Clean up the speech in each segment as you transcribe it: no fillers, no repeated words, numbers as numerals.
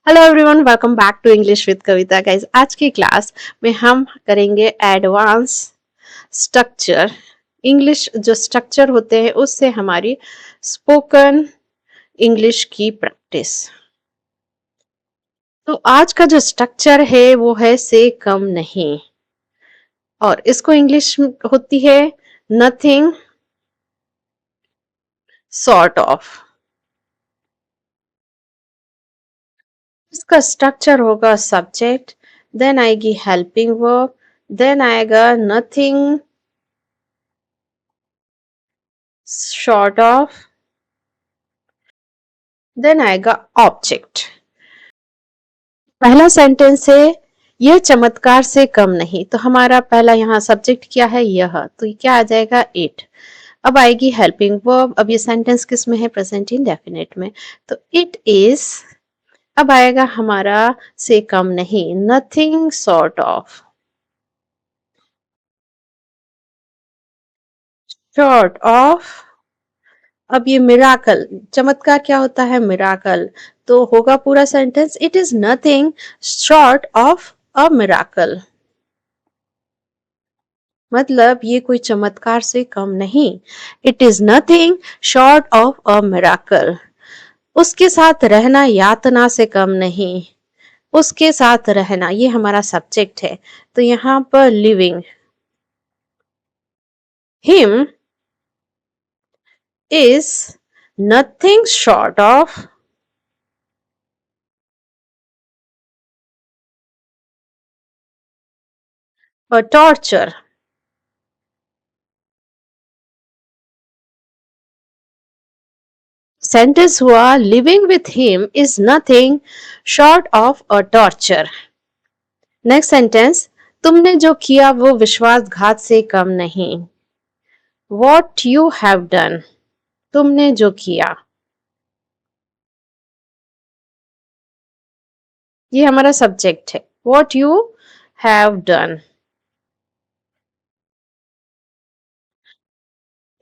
Hello everyone, welcome back to English with Kavita. Guys, आज की class में हम करेंगे एडवांस स्ट्रक्चर। इंग्लिश जो स्ट्रक्चर होते हैं उससे हमारी स्पोकन इंग्लिश की प्रैक्टिस। तो आज का जो स्ट्रक्चर है वो है से कम नहीं, और इसको इंग्लिश होती है नथिंग सॉर्ट ऑफ। इसका स्ट्रक्चर होगा सब्जेक्ट, देन आएगी हेल्पिंग वर्ब, देन आएगा नथिंग शॉर्ट ऑफ, देन आएगा ऑब्जेक्ट। पहला सेंटेंस है यह चमत्कार से कम नहीं, तो हमारा पहला यहाँ सब्जेक्ट क्या है, यह, तो ये क्या आ जाएगा, इट। अब आएगी हेल्पिंग वर्ब। अब ये सेंटेंस किस में है, प्रेजेंट इंडेफिनिट में, तो इट इज। अब आएगा हमारा से कम नहीं, nothing sort of, short of. अब ये मिराकल, चमत्कार क्या होता है, मिराकल, तो होगा पूरा sentence it is nothing short of a miracle. मतलब ये कोई चमत्कार से कम नहीं, it is nothing short of a miracle. उसके साथ रहना यातना से कम नहीं, उसके साथ रहना ये हमारा सब्जेक्ट है, तो यहाँ पर living him is nothing short of a torture. Sentence हुआ living with him is nothing short of a torture. Next sentence, तुमने जो किया वो विश्वासघात से कम नहीं, वॉट यू हैव डन, तुमने जो किया, ये हमारा सब्जेक्ट है, वॉट यू हैव डन।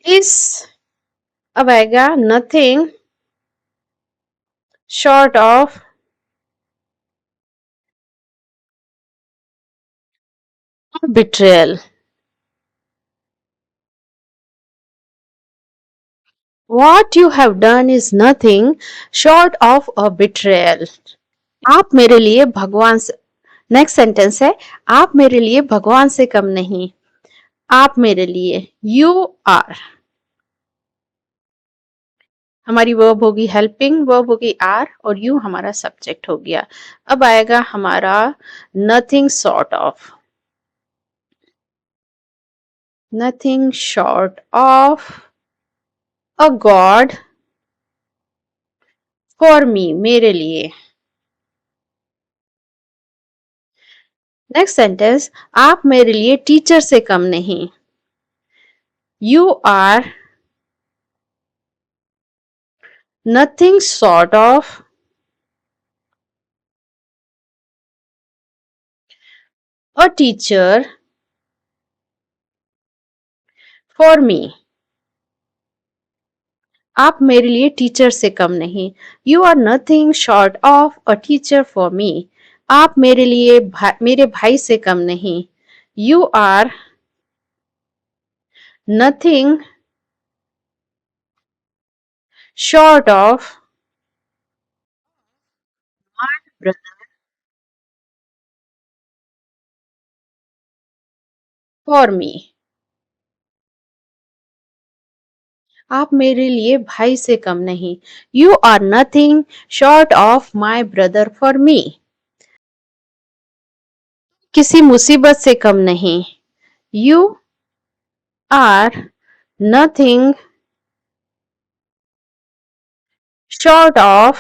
इस, अब आएगा nothing short of betrayal. What you have done is nothing short of a betrayal. आप मेरे लिए भगवान से, नेक्स्ट सेंटेंस है, आप मेरे लिए भगवान से कम नहीं, आप मेरे लिए, यू आर। हमारी वर्ब होगी हेल्पिंग वर्ब होगी आर, और यू हमारा सब्जेक्ट हो गया। अब आएगा हमारा nothing sort of, nothing short of a God for me, मेरे लिए। नेक्स्ट सेंटेंस, आप मेरे लिए टीचर से कम नहीं, you are nothing sort of a teacher for me. आप मेरे लिए टीचर से कम नहीं, you are nothing short of a teacher for me. आप मेरे लिए मेरे भाई से कम नहीं, you are nothing short of my brother for me. आप मेरे लिए भाई से कम नहीं, you are nothing short of my brother for me. किसी मुसीबत से कम नहीं, you are nothing short of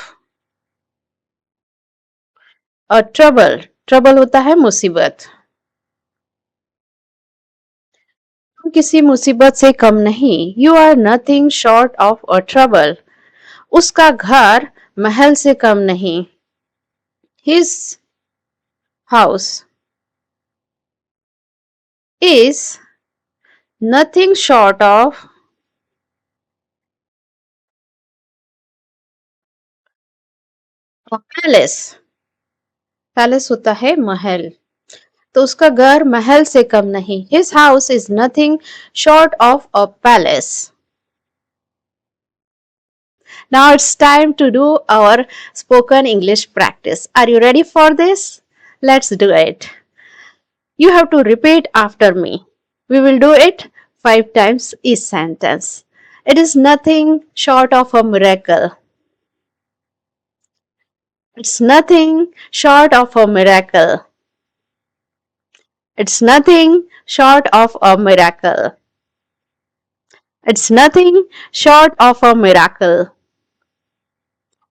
a trouble. Trouble होता है मुसीबत, तुम किसी मुसीबत से कम नहीं, you are nothing short of a trouble. उसका घर महल से कम नहीं, his house is nothing short of a palace. Palace होता है महल, तो उसका घर महल से कम नहीं. His house is nothing short of a palace. Now it's time to do our spoken English practice. Are you ready for this? Let's do it. You have to repeat after me. We will do it 5 times each sentence. It is nothing short of a miracle. It's nothing short of a miracle. It's nothing short of a miracle. It's nothing short of a miracle.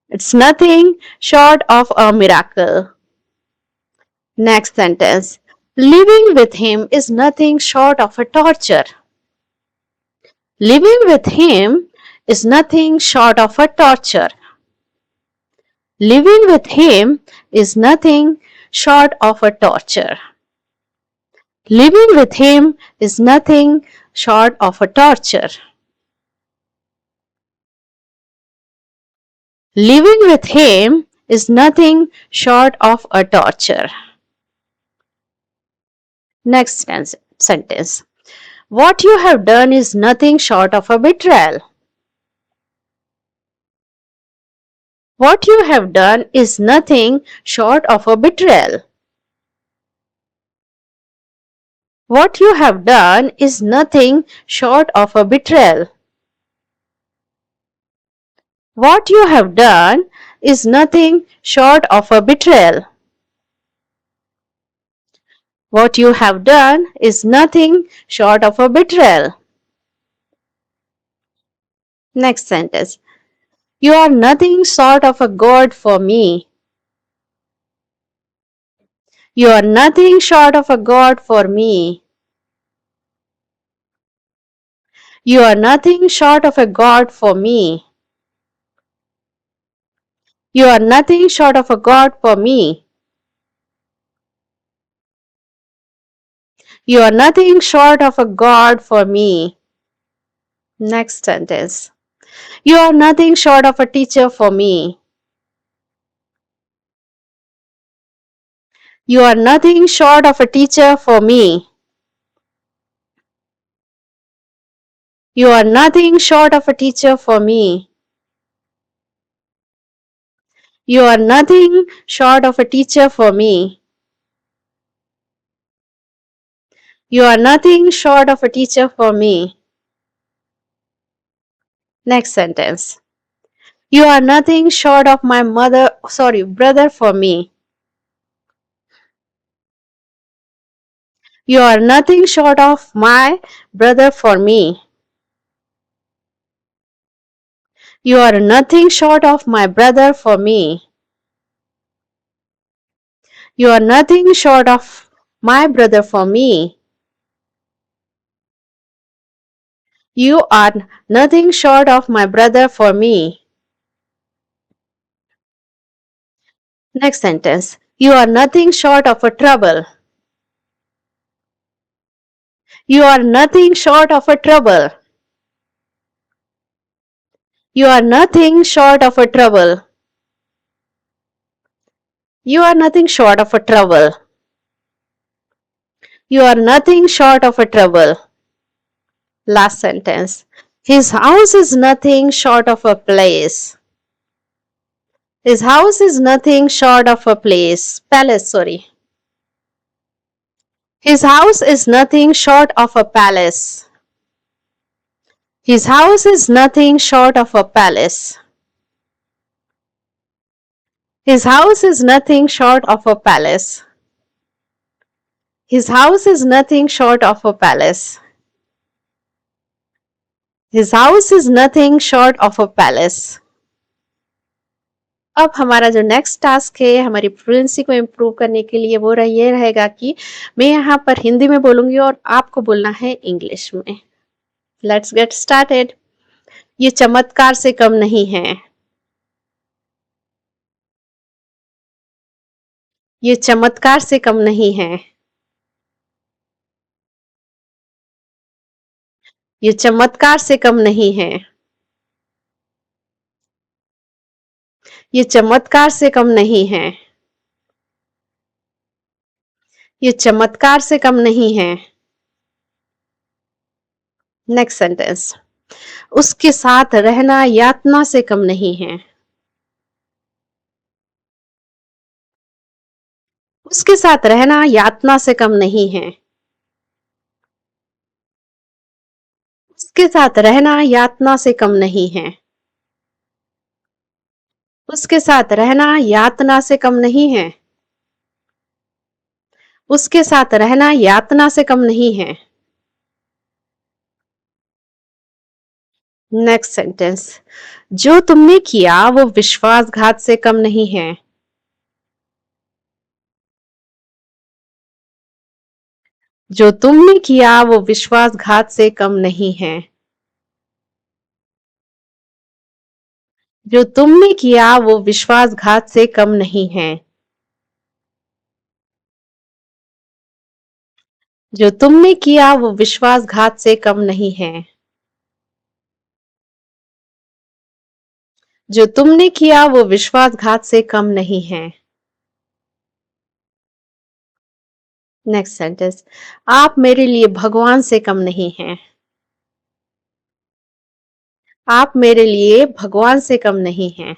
It's nothing short of a miracle. Next sentence. Living with him is nothing short of a torture. Living with him is nothing short of a torture. Living with him is nothing short of a torture. Living with him is nothing short of a torture. Living with him is nothing short of a torture. Next sentence. What you have done is nothing short of a betrayal. What you have done is nothing short of a betrayal. What you have done is nothing short of a betrayal. What you have done is nothing short of a betrayal. What you have done is nothing short of a betrayal. Next sentence. You are nothing short of a god for me. You are nothing short of a god for me. You are nothing short of a god for me. You are nothing short of a god for me. You are nothing short of a god for me. Next sentence. You are nothing short of a teacher for me. You are nothing short of a teacher for me. You are nothing short of a teacher for me. You are nothing short of a teacher for me. You are nothing short of a teacher for me. Next sentence. You are nothing short of my brother for me. You are nothing short of my brother for me. You are nothing short of my brother for me. You are nothing short of my brother for me. You are nothing short of my brother for me. Next sentence. You are nothing short of a trouble. You are nothing short of a trouble. You are nothing short of a trouble. You are nothing short of a trouble. You are nothing short of a trouble. Last sentence. His house is nothing short of a place. His house is nothing short of a palace, sorry. His house is nothing short of a palace. His house is nothing short of a palace. His house is nothing short of a palace. His house is nothing short of a palace. His house is nothing short of a palace. अब हमारा जो next task है हमारी fluency को improve करने के लिए वो ये रहेगा कि मैं यहाँ पर हिंदी में बोलूंगी और आपको बोलना है इंग्लिश में. Let's get started. ये चमत्कार से कम नहीं है. ये चमत्कार से कम नहीं है. ये चमत्कार से कम नहीं है. ये चमत्कार से कम नहीं है. ये चमत्कार से कम नहीं है। नेक्स्ट सेंटेंस, उसके साथ रहना यातना से कम नहीं है। उसके साथ रहना यातना से कम नहीं है। उसके साथ रहना यातना से कम नहीं है। उसके साथ रहना यातना से कम नहीं है। उसके साथ रहना यातना से कम नहीं है। नेक्स्ट सेंटेंस, जो तुमने किया वो विश्वासघात से कम नहीं है। जो तुमने किया वो विश्वासघात से कम नहीं है। जो तुमने किया वो विश्वासघात से कम नहीं है। जो तुमने किया वो विश्वासघात से कम नहीं है। जो तुमने किया वो विश्वासघात से कम नहीं है। नेक्स्ट सेंटेंस, आप मेरे लिए भगवान से कम नहीं हैं। आप मेरे लिए भगवान से कम नहीं हैं।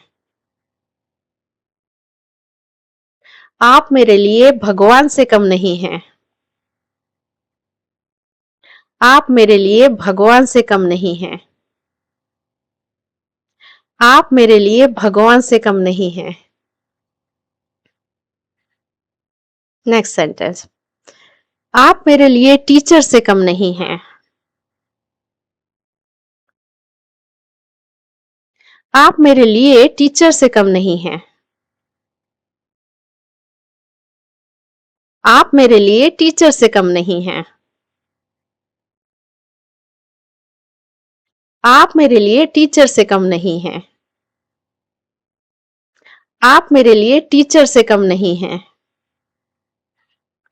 आप मेरे लिए भगवान से कम नहीं हैं। आप मेरे लिए भगवान से कम नहीं हैं। आप मेरे लिए भगवान से कम नहीं हैं। नेक्स्ट सेंटेंस, आप मेरे लिए टीचर से कम नहीं हैं। आप मेरे लिए टीचर से कम नहीं हैं। आप मेरे लिए टीचर से कम नहीं हैं। आप मेरे लिए टीचर से कम नहीं हैं। आप मेरे लिए टीचर से कम नहीं हैं।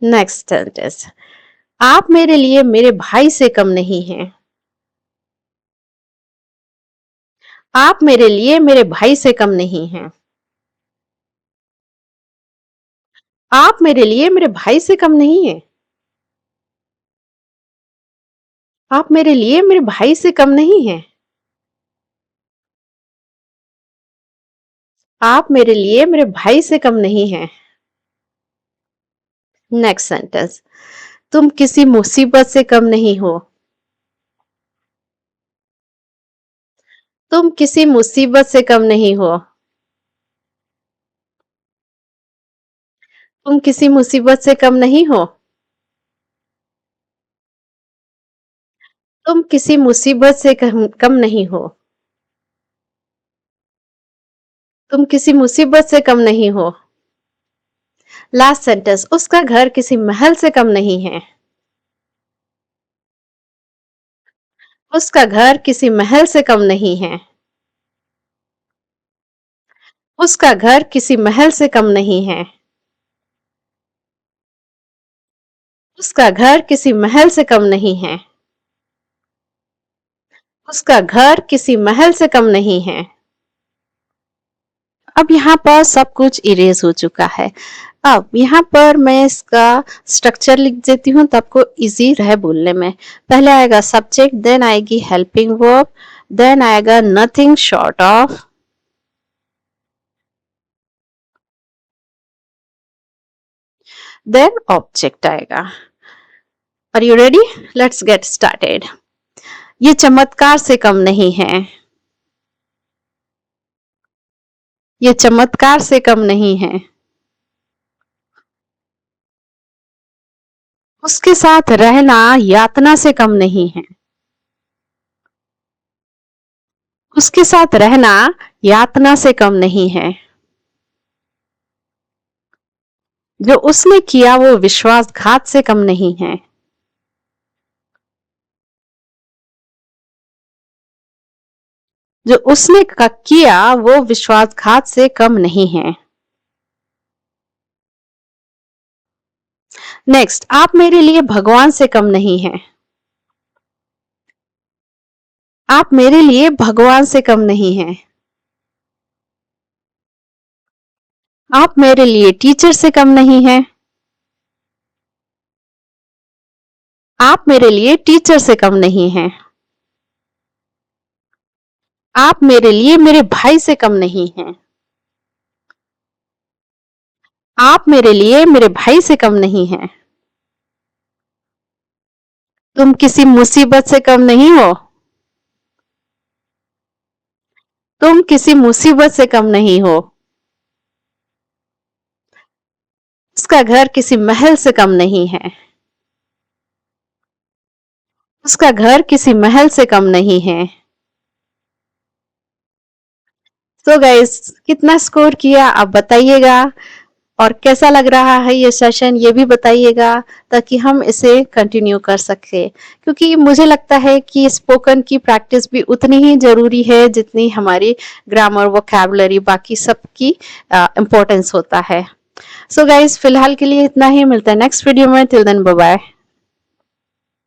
नेक्स्ट सेंटेंस, आप मेरे लिए मेरे भाई से कम नहीं हैं। आप मेरे लिए मेरे भाई से कम नहीं हैं। आप मेरे लिए मेरे भाई से कम नहीं हैं। आप मेरे लिए मेरे भाई से कम नहीं हैं। आप मेरे लिए मेरे भाई से कम नहीं हैं। नेक्स्ट सेंटेंस, तुम किसी मुसीबत से कम नहीं हो। तुम किसी मुसीबत से कम नहीं हो। तुम किसी मुसीबत से कम नहीं हो। तुम किसी मुसीबत से कम नहीं हो। तुम किसी मुसीबत से कम नहीं हो। लास्ट सेंटेंस, उसका घर किसी महल से कम नहीं है। उसका घर किसी महल से कम नहीं है। उसका घर किसी महल से कम नहीं है। उसका घर किसी महल से कम नहीं है। उसका घर किसी महल से कम नहीं है। अब यहाँ पर सब कुछ इरेज हो चुका है। अब यहाँ पर मैं इसका स्ट्रक्चर लिख देती हूँ तो आपको इजी रहे बोलने में। पहले आएगा सब्जेक्ट, देन आएगी हेल्पिंग वर्ब, देन आएगा nothing short of, then object आएगा। Are you ready? Let's get started. ये चमत्कार से कम नहीं है। ये चमत्कार से कम नहीं है। उसके साथ रहना यातना से कम नहीं है। उसके साथ रहना यातना से कम नहीं है। जो उसने किया वो विश्वासघात से कम नहीं है। जो उसने किया वो विश्वासघात से कम नहीं है। नेक्स्ट, आप मेरे लिए भगवान से कम नहीं है। आप मेरे लिए भगवान से कम नहीं है। आप मेरे लिए टीचर से कम नहीं है। आप मेरे लिए टीचर से कम नहीं हैं। आप मेरे लिए मेरे भाई से कम नहीं हैं। आप मेरे लिए मेरे भाई से कम नहीं हैं। तुम किसी मुसीबत से कम नहीं हो। तुम किसी मुसीबत से कम नहीं हो। उसका घर किसी महल से कम नहीं है। उसका घर किसी महल से कम नहीं है। तो गाइस, कितना स्कोर किया आप बताइएगा, और कैसा लग रहा है ये सेशन ये भी बताइएगा, ताकि हम इसे कंटिन्यू कर सके, क्योंकि मुझे लगता है कि स्पोकन की प्रैक्टिस भी उतनी ही जरूरी है जितनी हमारी ग्रामर वोकैबुलरी बाकी सब की इम्पोर्टेंस होता है। सो गाइस, फिलहाल के लिए इतना ही, मिलता है नेक्स्ट वीडियो में। Till then bye bye.